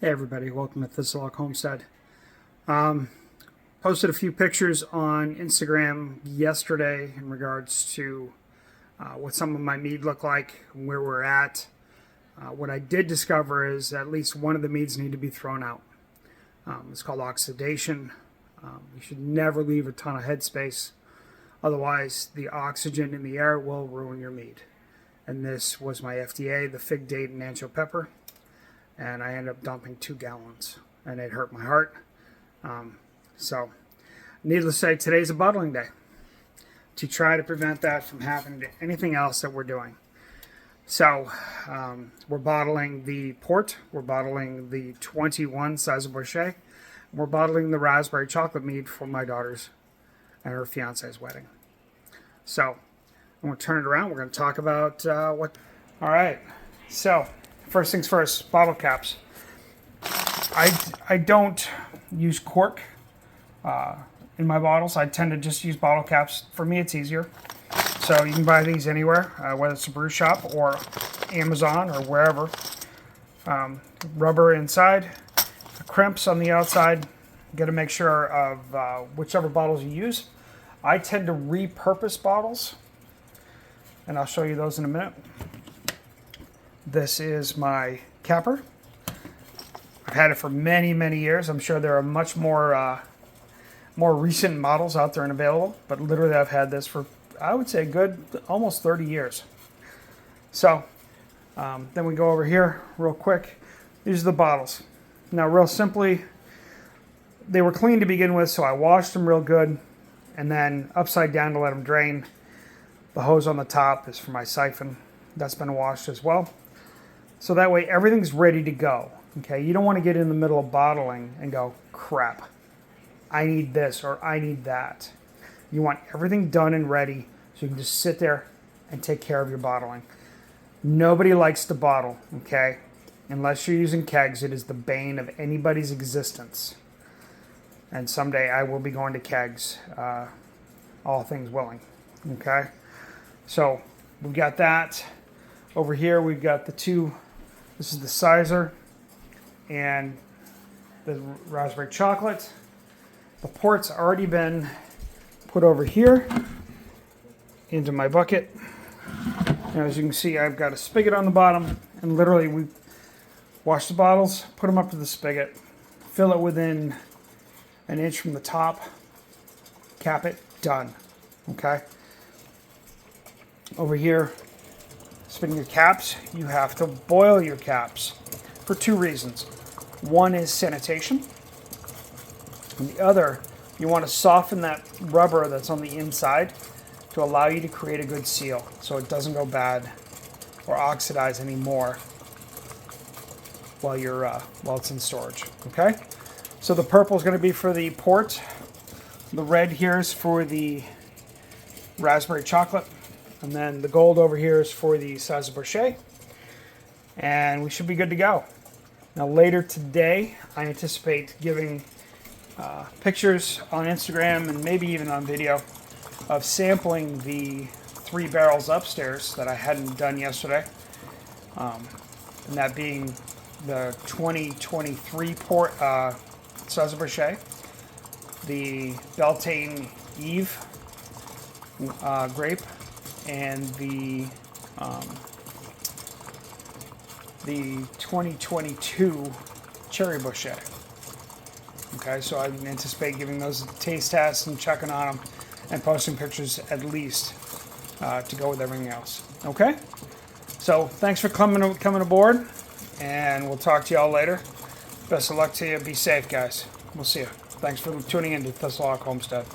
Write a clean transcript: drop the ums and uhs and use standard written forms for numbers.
Hey everybody, welcome to Thistlehawk Homestead. Posted a few pictures on Instagram yesterday in regards to what some of my mead look like, where we're at. What I did discover is at least one of the meads need to be thrown out. It's called oxidation. You should never leave a ton of headspace, otherwise the oxygen in the air will ruin your mead. And this was my FDA, the fig date and ancho pepper. And I ended up dumping 2 gallons, and it hurt my heart. So, needless to say, today's a bottling day to try to prevent that from happening to anything else that we're doing. So, we're bottling the port, we're bottling the 21 Thistlehawk, we're bottling the raspberry chocolate mead for my daughter's and her fiance's wedding. So, I'm going to turn it around. We're going to talk about what. All right. So, first things first, bottle caps. I don't use cork in my bottles. I tend to just use bottle caps. For me, it's easier. So you can buy these anywhere, whether it's a brew shop or Amazon or wherever. Rubber inside, crimps on the outside. Got to make sure of whichever bottles you use. I tend to repurpose bottles, and I'll show you those in a minute. This is my capper. I've had it for many, many years. I'm sure there are much more recent models out there and available, but literally I've had this for, I would say, a good almost 30 years. So then we go over here real quick. These are the bottles. Now, real simply, they were clean to begin with, so I washed them real good, and then upside down to let them drain. The hose on the top is for my siphon. That's been washed as well. So that way everything's ready to go. Okay, you don't want to get in the middle of bottling and go, crap, I need this or I need that. You want everything done and ready so you can just sit there and take care of your bottling. Nobody likes to bottle, okay? Unless you're using kegs, it is the bane of anybody's existence. And someday I will be going to kegs, all things willing, okay? So we've got that. Over here we've got the two. This is the sizer and the raspberry chocolate. The port's already been put over here into my bucket. And as you can see, I've got a spigot on the bottom, and literally we wash the bottles, put them up to the spigot, fill it within an inch from the top, cap it, done. Okay. Over here, spinning your caps, you have to boil your caps for 2 reasons. One is sanitation, and the other, you want to soften that rubber that's on the inside to allow you to create a good seal so it doesn't go bad or oxidize anymore while it's in storage. Okay? So the purple is going to be for the port. The red here is for the raspberry chocolate. And then the gold over here is for the Thistlehawk. And we should be good to go. Now later today, I anticipate giving pictures on Instagram and maybe even on video of sampling the 3 barrels upstairs that I hadn't done yesterday. And that being the 2023 port Thistlehawk, the Beltane Eve grape, and the 2022 Cherry Boucher. Okay, so I anticipate giving those taste tests and checking on them and posting pictures at least to go with everything else. Okay, so thanks for coming aboard, and we'll talk to y'all later. Best of luck to you. Be safe, guys. We'll see you. Thanks for tuning in to Thistlehawk Homestead.